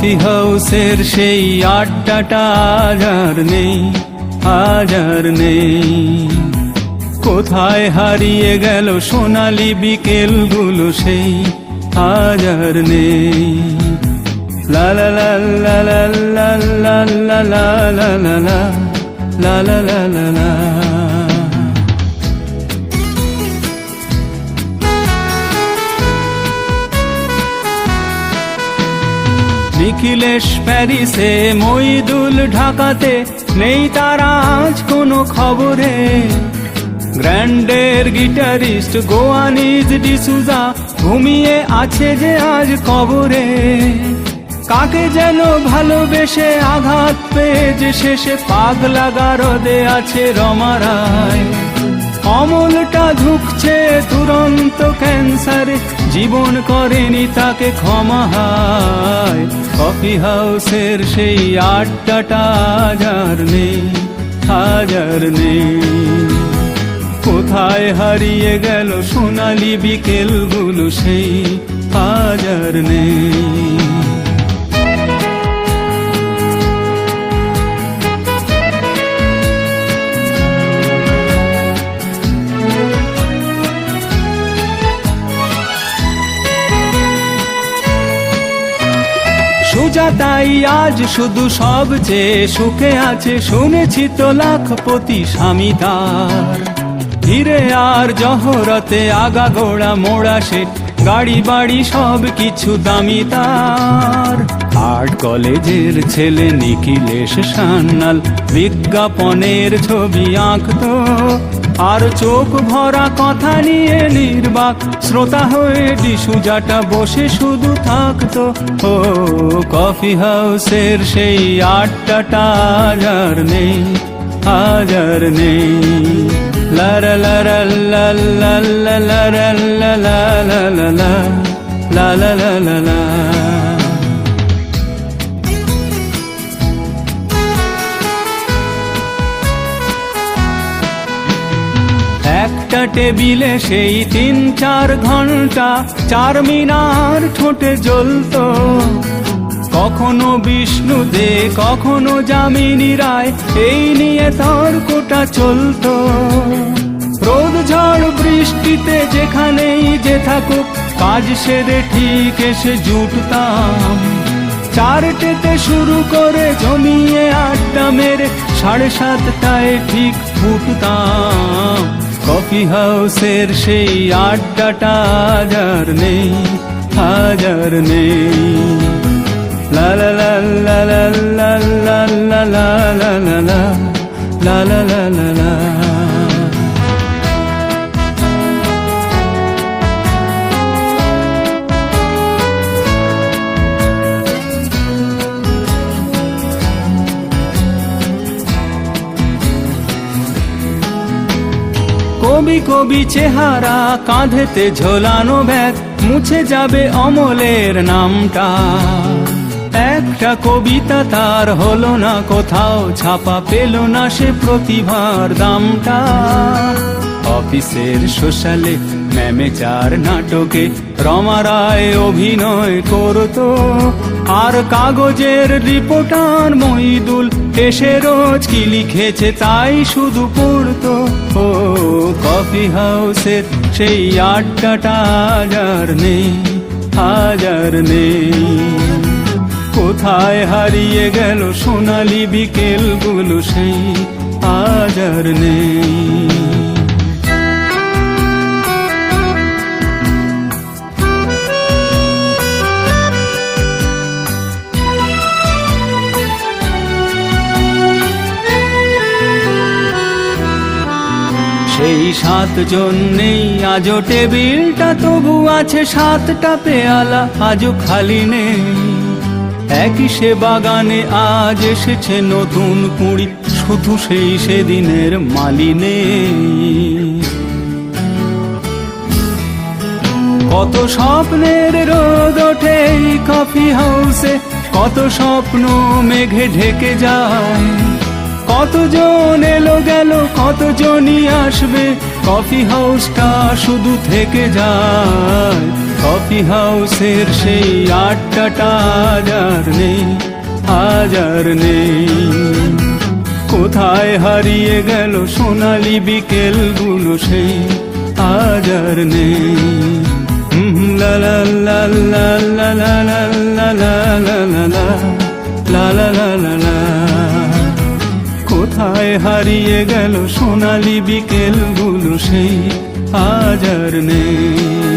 Coffee হাউসের সেই আড্ডাটা আজ আর নেই, আজ আর নেই। কোথায় হারিয়ে গেল সোনালি বিকেলগুলো সেই আজ আর নেই। লা লা লা লা লা লা লা লা লা লা লা লা লা লা লা লা। নিখিলেশ প্যারিসে, মইদুল ঢাকাতে, নেই তারা আজ কোনো খবরে। গ্র্যান্ডের গিটারিস্ট গোয়ানিজ ডিসুজা ঘুমিয়ে আছে যে আজ কবরে। কাকে যেন ভালোবেসে আঘাত পেয়ে যে শেষে পাগলা গারদে আছে রমা রায়। অমলটা ঝুঁকছে দুরন্ত ক্যান্সারে, জীবন করেনি তাকে ক্ষমা হায়। কফি হাউসের সেই আড্ডাটা আজ আর নেই, আজ আর নেই। কোথায় হারিয়ে গেল সোনালি বিকেলগুলো সেই আজ আর নেই। সুজাতাই আজ শুধু সবচেয়ে সুখে আছে, শুনেছি তো লাখপতি স্বামী তার। হিরে আর জহরতে আগাগোড়া মোড়া সে, গাড়ি বাড়ি সব কিছু দামি তার। আর্ট কলেজের ছেলে নিখিলেশ সান্যাল বিজ্ঞাপনের ছবি আঁকতো, আর চোখ ভরা কথা নিয়ে নির্বাক শ্রোতা হয়ে ডিসুজাটা বসে শুধু থাকতো। ও কফি হাউসের সেই আড্ডাটা আজ আর নেই, আজ আর নেই। লা লা লা লা লা লা লা লা লা লা লা লা লা লা লা লা লা। একটা টেবিলে সেই 3-4 ঘন্টা চারমিনার ঠোঁটে জ্বলতো। কখনো বিষ্ণু দে, কখনো যামিনী রায়, এই নিয়ে তর্কটা চলতো। রোদ ঝড় বৃষ্টিতে যেখানেই যে থাকুক, কাজ সেরে ঠিক এসে জুটতাম। 4টেতে শুরু করে জমিয়ে আড্ডা মেরে 7:30টায় ঠিক ফুটতাম। কফি হাউসের সেই আড্ডাটা আজ আর নেই, আজ আর নেই। লা লা লা লা লা লা লা লা লা লা লা লা লা লা লা লা। কবি কবি চেহারা, কাঁধেতে ঝোলানো ব্যাগ, মুছে যাবে অমলের নামটা। একটা কবিতা তার হলো না কোথাও ছাপা, পেল না সে প্রতিভার দামটা। অফিসের সোশ্যালে, ম্যামেচার নাটকে রমা রায় অভিনয় করতো, আর কাগজের রিপোর্টার মইদুল এসে রোজ কি লিখেছে তাই শুধু পড়তো। ও কফি হাউসের সেই আড্ডাটা আজ আর নেই, আজ আর নেই। কোথায় হারিয়ে গেল সোনালি বিকেলগুলো সেই আজ আর নেই। সেই 7 জন নেই আজও টেবিলটা, তবু আছে 7টা পেয়ালা আজও খালি নেই। একই সে বাগানে আজ এসেছে নতুন কুঁড়ি, শুধু সেই সেদিনের মালি নেই। কত স্বপ্নের রোদ ওঠে এই কফি হাউসে, কত স্বপ্ন মেঘে ঢেকে যায়। কতজন এলো গেল, কতজনই আসবে, কফি হাউসটা শুধু থেকে যায়। কফি হাউসের সেই আড্ডাটা আজ আর নেই কোথায় হারিয়ে গেল সোনালি বিকেলগুলো সেই আজ আর নেই লা লা লা লা লা লা লা লা লা লা লা লা লা লা লা লা কোথায় হারিয়ে গেল সোনালি বিকেলগুলো সেই আজ আর নেই